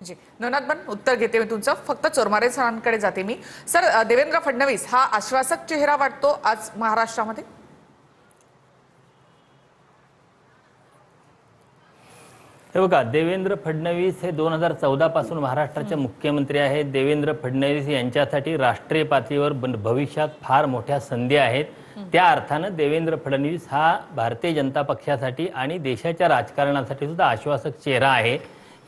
जी नवनाथबन उत्तर घेते मी तुमचं. फक्त चोरमारे सरांकडे जाते मी. सर, देवेंद्र फडणवीस हा आश्वासक चेहरा वाटतो आज महाराष्ट्रामध्ये? हे बघा, देवेंद्र फडणवीस हे 2014 पासून महाराष्ट्राचे मुख्यमंत्री आहेत. देवेंद्र फडणवीस यांच्यासाठी राष्ट्रीय पातळीवर भविष्यात फार मोठ्या संधी आहेत. त्या अर्थानं देवेंद्र फडणवीस हा भारतीय जनता पक्षासाठी आणि देशाच्या राजकारणासाठी सुद्धा आश्वासक चेहरा आहे.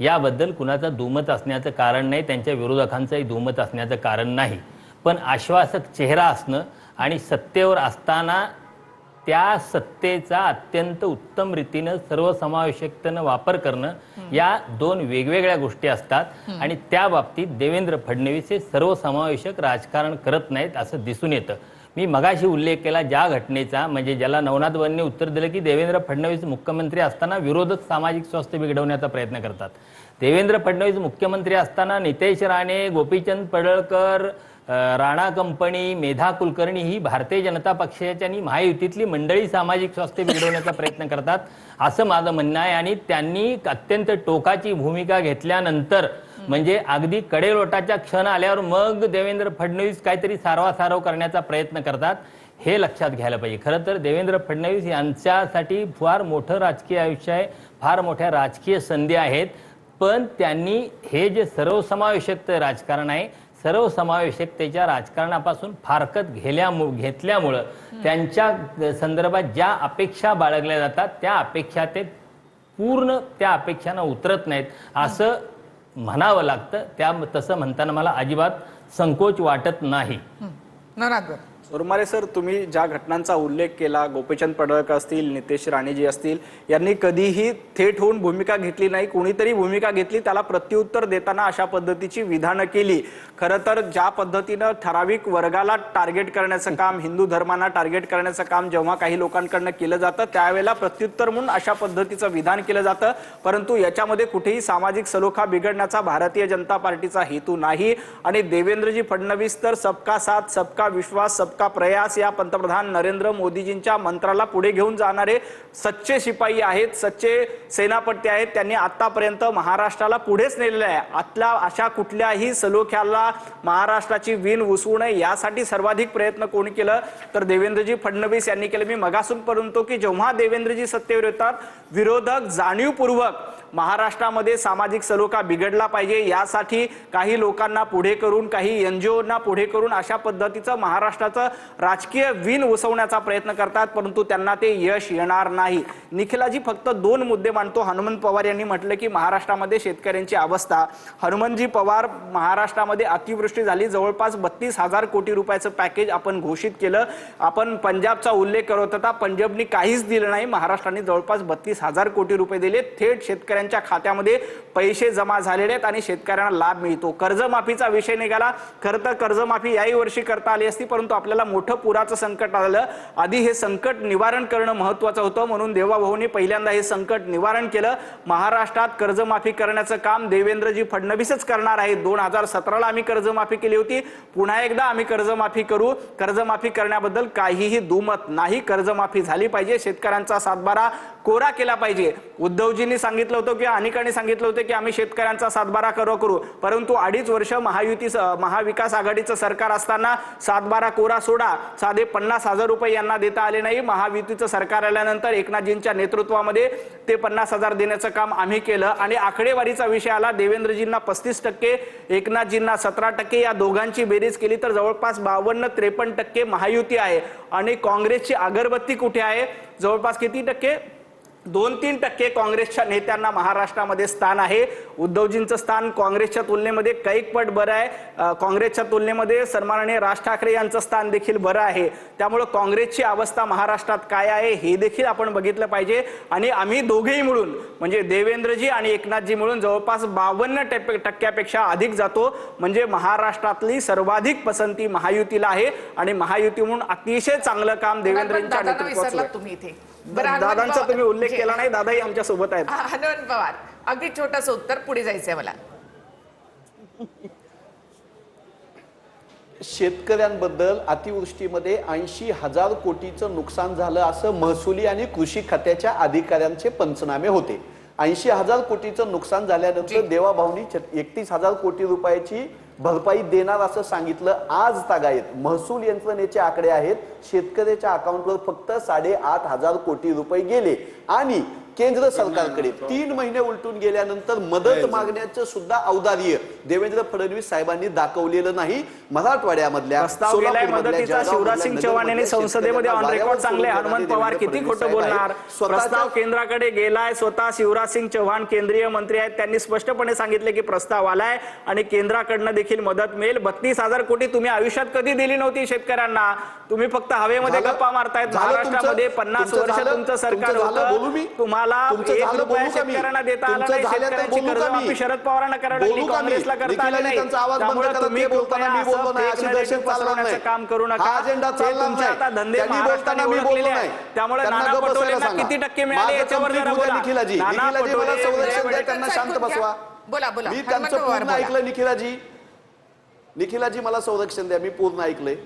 याबद्दल कुणाचं दुमत असण्याचं कारण नाही, त्यांच्या विरोधकांचंही दुमत असण्याचं कारण नाही. पण आश्वासक चेहरा असणं आणि सत्तेवर असताना त्या सत्तेचा अत्यंत उत्तम रीतीनं सर्वसमावेशकतेनं वापर करणं या दोन वेगवेगळ्या गोष्टी असतात. आणि त्या बाबतीत देवेंद्र फडणवीस हे सर्वसमावेशक राजकारण करत नाहीत असं दिसून येतं. मी मगाशी उल्लेख केला ज्या घटनेचा, म्हणजे ज्याला नवनाथबांनी उत्तर दिलं की देवेंद्र फडणवीस मुख्यमंत्री असताना विरोधक सामाजिक स्वास्थ्य बिघडवण्याचा प्रयत्न करतात. देवेंद्र फडणवीस मुख्यमंत्री असताना नितेश राणे, गोपीचंद पडळकर, राणा कंपनी, मेधा कुलकर्णी ही भारतीय जनता पक्षाच्या आणि महायुतीतली मंडळी सामाजिक स्वास्थ्य बिघडवण्याचा प्रयत्न करतात असं माझं म्हणणं आहे. आणि त्यांनी अत्यंत टोकाची भूमिका घेतल्यानंतर, म्हणजे अगदी कडेलोटाच्या क्षण आल्यावर मग देवेंद्र फडणवीस काहीतरी सारवासारव करण्याचा प्रयत्न करतात, हे लक्षात घ्यायला पाहिजे. खरं तर देवेंद्र फडणवीस यांच्यासाठी फार मोठं राजकीय आयुष्य आहे, फार मोठ्या राजकीय संधी आहेत. पण त्यांनी हे जे सर्वसमावेशक राजकारण आहे, सर्वसमावेशकतेच्या राजकारणापासून फारकत घेतल्यामुळं त्यांच्या संदर्भात ज्या अपेक्षा बाळगल्या जातात त्या अपेक्षा ते पूर्ण त्या अपेक्षांना उतरत नाहीत असं म्हणावं लागतं. तसं म्हणताना मला अजिबात संकोच वाटत नाही. चोरमारे सर, तुम्ही ज्या घटनांचा उल्लेख केला, गोपीचंद पडळकर असतील, नितेश राणेजी असतील, यांनी कधीही थेट होऊन भूमिका घेतली नाही. कोणीतरी भूमिका घेतली, त्याला प्रत्युत्तर देताना अशा पद्धतीची विधानं केली. खरं तर ज्या पद्धतीनं ठराविक वर्गाला टार्गेट करण्याचं काम, हिंदू धर्मांना टार्गेट करण्याचं काम जेव्हा काही लोकांकडनं केलं जातं त्यावेळेला प्रत्युत्तर म्हणून अशा पद्धतीचं विधान केलं जातं. परंतु याच्यामध्ये कुठेही सामाजिक सलोखा बिघडण्याचा भारतीय जनता पार्टीचा हेतू नाही. आणि देवेंद्रजी फडणवीस तर सबका साथ, सबका विश्वास, सबका प्रयास या पंतप्रधान नरेंद्र मोदीजींच्या मंत्राला पुढे घेऊन जाणारे सच्चे शिपाई आहेत, सच्चे सेनापती आहेत. त्यांनी आतापर्यंत महाराष्ट्राला पुढेच नेलेलं आहे. आतल्या अशा कुठल्याही सलोख्याला महाराष्ट्राची वीण उसवू नये यासाठी सर्वाधिक प्रयत्न कोणी केलं तर देवेंद्रजी फडणवीस यांनी केले. मी मगासून म्हणतो की जेव्हा देवेंद्रजी सत्तेवर येतात, विरोधक जाणीवपूर्वक महाराष्ट्रामध्ये सामाजिक सलोखा बिघडला पाहिजे यासाठी काही लोकांना पुढे करून, काही एनजीओना पुढे करून अशा पद्धतीचं महाराष्ट्राचं राजकीय वीण उसवण्याचा प्रयत्न करतात. परंतु त्यांना ते यश येणार नाही. निखिलाजी फक्त दोन मुद्दे मांडतो. हनुमंत पवार यांनी म्हटलं की महाराष्ट्रामध्ये शेतकऱ्यांची अवस्था. हनुमंतजी पवार, महाराष्ट्रामध्ये अतिवृष्टी झाली, जवळपास 32,000 कोटी रुपयाचं पॅकेज आपण घोषित केलं. आपण पंजाबचा उल्लेख करत होता, पंजाबनी काहीच दिलं नाही. महाराष्ट्राने जवळपास 32,000 कोटी रुपये दिले. थेट शेतकऱ्यांच्या खात्यामध्ये पैसे जमा झालेले आहेत आणि शेतकऱ्यांना लाभ मिळतो. कर्जमाफीचा विषय निघाला. खरं तर कर्जमाफी याही वर्षी करता आली असती, परंतु आपल्याला मोठं पुराचं संकट आलं. आधी हे संकट निवारण करणं महत्त्वाचं होतं, म्हणून देवाभाऊंनी पहिल्यांदा हे संकट निवारण केलं. महाराष्ट्रात कर्जमाफी करण्याचं काम देवेंद्रजी फडणवीसच करणार आहेत. 2017ला आम्ही कर्जमाफी केली होती, पुन्हा एकदा आम्ही कर्जमाफी करू. कर्जमाफी करण्याबद्दल काहीही दुमत नाही. कर्जमाफी झाली पाहिजे, शेतकऱ्यांचा सातबारा कोरा केला पाहिजे. उद्धवजींनी सांगितलं होतं की अनेकांनी सांगितलं होतं की आम्ही शेतकऱ्यांचा सातबारा करू, परंतु 2.5 वर्ष महाविकास आघाडीचं सरकार असताना सातबारा कोरा सोडा, साधे 50,000 रुपये यांना देता आले नाही. महायुतीचं सरकार आल्यानंतर एकनाथजींच्या नेतृत्वामध्ये ते 50,000 देण्याचं काम आम्ही केलं. आणि आकडेवारीचा विषय आला, देवेंद्रजींना 35%, एकनाथजींना 17%. या दोघांची बेरीज केली तर जवळपास 52-53% महायुती आहे. आणि काँग्रेसची अगरबत्ती कुठे आहे? जवळपास किती टक्के? 2-3% काँग्रेसच्या नेत्यांना महाराष्ट्रामध्ये स्थान आहे. उद्धवजींचं स्थान काँग्रेसच्या तुलनेमध्ये कैकपट बरं आहे. काँग्रेसच्या तुलनेमध्ये सन्माननीय राज ठाकरे यांचं स्थान देखील बरं आहे. त्यामुळे काँग्रेसची अवस्था महाराष्ट्रात काय आहे हे देखील आपण बघितलं पाहिजे. आणि आम्ही दोघेही मिळून, म्हणजे देवेंद्रजी आणि एकनाथजी मिळून जवळपास 52% अधिक जातो. म्हणजे महाराष्ट्रातली सर्वाधिक पसंती महायुतीला आहे. आणि महायुती म्हणून अतिशय चांगलं काम देवेंद्रजींच्या नेतृत्वात. दादांचा तुम्ही उल्लेख केला नाही, दादाही आमच्या सोबत आहेत. हनुमंत पवार, अगदी छोटंसं उत्तर, पुढे जायचंय मला. शेतकऱ्यांबद्दल अतिवृष्टीमध्ये 80,000 कोटीचं नुकसान झालं असं महसुली आणि कृषी खात्याच्या अधिकाऱ्यांचे पंचनामे होते. 80,000 कोटीचं नुकसान झाल्यानंतर देवाभाऊनी 31,000 कोटी रुपयाची भरपाई देणार असं सांगितलं. आज तागायत महसूल यंत्रणेचे आकडे आहेत, शेतकऱ्याच्या अकाउंटवर फक्त 8,500 कोटी रुपये गेले आणि केंद्र सरकारकडे 3 महिने उलटून गेल्यानंतर मदत मागण्याचं सुद्धा औदार्य देवेंद्र फडणवीस साहेबांनी दाखवलेलं नाही. मराठवाड्यामधल्या प्रस्ताव गेलाय मदतीचा शिवराज सिंग चौहान यांनी संसदेमध्ये ऑन रेकॉर्ड चांगले. हनुमंत पवार किती खोटं बोलणार. प्रस्ताव केंद्राकडे गेलाय. स्वतः शिवराज सिंग चौहान केंद्रीय मंत्री आहेत, त्यांनी स्पष्टपणे सांगितले की प्रस्ताव आलाय आणि केंद्राकडनं देखील मदत मिळेल. 32,000 कोटी तुम्ही आयुष्यात कधी दिली नव्हती शेतकऱ्यांना. तुम्ही फक्त हवेमध्ये गप्पा मारतायत. महाराष्ट्रामध्ये 50 वर्ष तुमचं सरकार होतं. तुम्हाला शेतकऱ्यांना देता आला नाही. शेतकऱ्यांची कर्जमाफी शरद पवारांना करावी लागली, काँग्रेसला करता आली नाही. त्यामुळे तुम्ही काम करू नका. तुमचे आता धंदे महाराष्ट्राने ओळखलेले आहेत. त्यामुळे नाना पटोलेंना किती टक्के मिळाले याच्यावर जरा बोला. नाना पटोले त्यांना शांत बसवा. बोला बोला. मी त्यांचं पूर्ण ऐकलं. निखिलाजी मला संरक्षण द्या. मी पूर्ण ऐकलंय.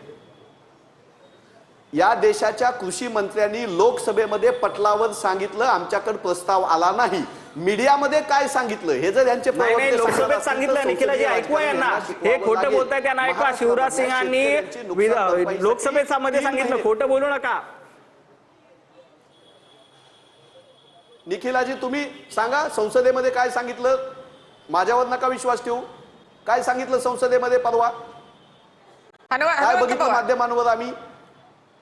या देशाच्या कृषी मंत्र्यांनी लोकसभेमध्ये पटलावर सांगितलं आमच्याकडे प्रस्ताव आला नाही. मीडियामध्ये काय सांगितलं हे जर यांचे लोकसभेत सांगितलं निखिलाजी ऐकूया यांना. हे खोटं बोलताय त्यांना ऐकवा. शिवराज सिंगांनी लोकसभेत मध्ये सांगितलं खोटं बोलू नका. निखिलाजी तुम्ही सांगा संसदेमध्ये काय सांगितलं. माझ्यावर नका विश्वास ठेवू. काय सांगितलं संसदेमध्ये परवा. काय बघितलं माध्यमांवर आम्ही.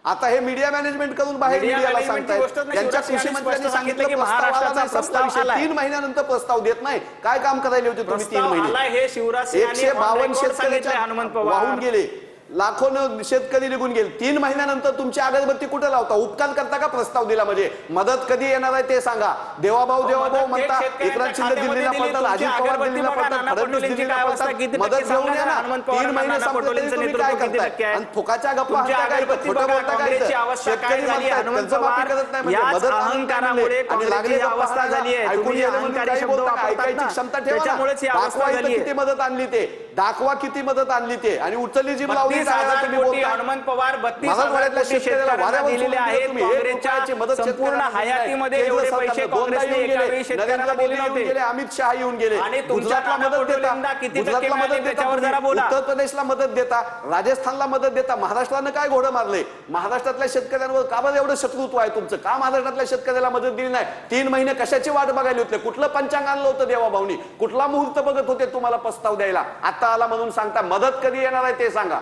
आता हे मीडिया मॅनेजमेंट करून बाहेर मीडियाला सांगतायत. त्यांच्या कृषी मंत्र्यांनी सांगितलं की महाराष्ट्राचा प्रस्ताव 3 महिन्यानंतर प्रस्ताव देत नाही. काय काम करायला होते तुम्ही 3 महिने. हे शिवराज 152 शेतकऱ्याचे हनुमंत पवार वाहून गेले. लाखों शेतकरी निघून गेले. 3 महिन्यानंतर तुमची अगरबत्ती कुठे लावता. उपकार करता का प्रस्ताव दिला म्हणजे. मदत कधी येणार आहे ते सांगा. देवाभाऊ म्हणता. एकनाथ शिंदे दिल्लीला पडतात, अजित पवार दिल्लीला पडतात, फडणवीस दिल्लीला पडतात. मदत घेऊन या ना. 3 महिने संपले तरी तुम्ही काय करताय. आणि फुकाच्या गप्पा काय खोटं बोलता काय. शेतकरी कर्जमाफी करत नाही म्हणजे मदत अहंकारामुळे आणि लागली अवस्था झाली आहे. ऐकून ऐकायची क्षमता ठेवा. दाखवा इथं किती मदत आणली ते. दाखवा किती मदत आणली ते. आणि उचलली जीभ लावली. हनुमंत पवार 32,000 कोटी शेतकऱ्यांना दिलेले आहेत. काँग्रेसच्या संपूर्ण हयातीमध्ये एवढे पैसे काँग्रेसने एका वेळी शेतकऱ्यांना दिले नव्हते. अमित शहा येऊन गेले. आणि तुमच्या मदत देता किती टक्के मिळाले त्याच्यावर जरा बोला. उत्तर प्रदेशला मदत देता, राजस्थानला मदत देता. महाराष्ट्रानं काय घोडं मारले. महाराष्ट्रातल्या शेतकऱ्यांवर का बरं एवढं शत्रुत्व आहे तुमचं. का महाराष्ट्रातल्या शेतकऱ्याला मदत दिली नाही. 3 महिने कशाची वाट बघायला होते. कुठलं पंचांग आणलं होतं देवाभाऊनी. कुठला मुहूर्त बघत होते तुम्हाला प्रस्ताव द्यायला. आता आला म्हणून सांगता. मदत कधी येणार आहे ते सांगा.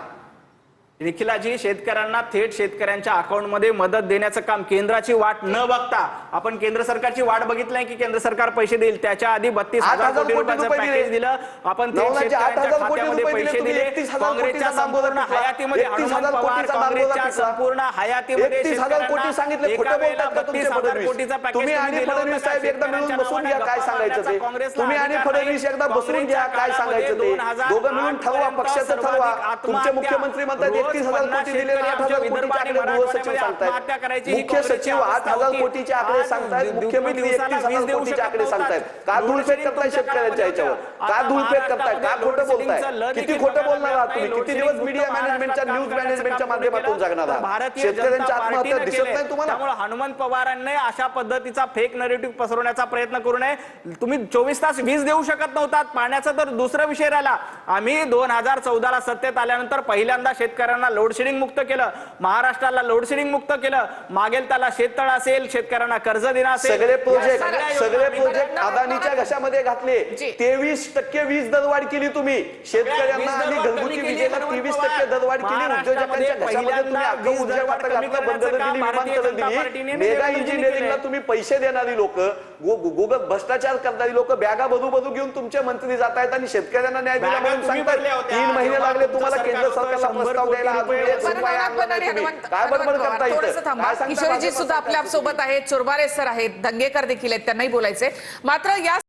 निखिलाजी शेतकऱ्यांना थेट शेतकऱ्यांच्या अकाउंटमध्ये मदत देण्याचं काम केंद्राची वाट न बघता आपण केंद्र सरकारची वाट बघितली की केंद्र सरकार पैसे देईल. त्याच्या आधी 32,000 कोटी रुपयाचं पॅकेज दिलं. आपण थेट शेतकऱ्यांच्या खात्यामध्ये पैसे दिले. काँग्रेसच्या संपूर्ण हयातीमध्ये हनुमंत पवार काँग्रेसच्या संपूर्ण हयातीमध्ये 30,000 सांगितले. खोटं बोलतात का तुमचे 32,000 कोटीचा पॅकेज. तुम्ही आणि फडणवीस साहेब एकदा मिळून बसून घ्या काय सांगायचं ते. तुम्ही आणि फडणवीस एकदा बसून घ्या काय सांगायचं ते. दोघं मिळून ठरवा. पक्षाचं ठरवा. तुमचे मुख्यमंत्री म्हणतात 31,000 कोटी दिले. 8,000 कोटीचे आकडे गृहसचिव सांगतायत. मुख्य सचिव 8,000 कोटीचे आकडे सांगतायत. मुख्यमंत्री 31,000 कोटीचे आकडे सांगतायत. का धूळफेक करताय शेतकऱ्यांच्या ह्याच्यावर. का धूळफेक करताय. का खोटं बोलताय. किती खोटं बोलणार आहात तुम्ही. किती दिवस मीडिया मॅनेजमेंटच्या न्यूज मॅनेजमेंटच्या माध्यमातून जगणार आहात. शेतकऱ्यांच्या आत्महत्या दिसत नाही तुम्हाला. त्यामुळे हनुमंत पवारांनी अशा पद्धतीचा फेक नरेटिव्ह पसरवण्याचा प्रयत्न करू नये. तुम्ही 24 तास वीज देऊ शकत नव्हतात. पाण्याचा तर दुसरा विषय राहिला. आम्ही 2014ला सत्तेत आल्यानंतर पहिल्यांदा शेतकऱ्यांना लोडशेडिंग मुक्त केलं. महाराष्ट्राला लोडशेडिंग मुक्त केलं. मागेल त्याला शेततळ असेल, शेतकऱ्यांना कर्ज देणं असेल. सगळे प्रोजेक्ट अदानीच्या घशामध्ये घातले. 23% वीज दरवाढ केली तुम्ही. शेतकऱ्यांना आणि घरगुती विजेला 23% दरवाढ केली. उद्योजकांच्या घशामध्ये तुम्ही अख्खं ऊर्जा वाटप घातलं. बंदरं दिली, विमानतळं दिली. मेगा इंजिनिअरिंगला तुम्ही पैसे देणारी लोक, गोगत भ्रष्टाचार करणारी लोक बॅगा बधू घेऊन तुमचे मंत्री जात आहेत आणि शेतकऱ्यांना न्याय दिला म्हणून सांगतात. 3 महिने लागले तुम्हाला केंद्र सरकारला प्रस्ताव द्यायला. किशोरीजी सुद्धा आपल्या सोबत आहेत. चोरमारे सर आहेत, दंगेकर देखील आहेत, त्यांनाही बोलायचंय. मात्र या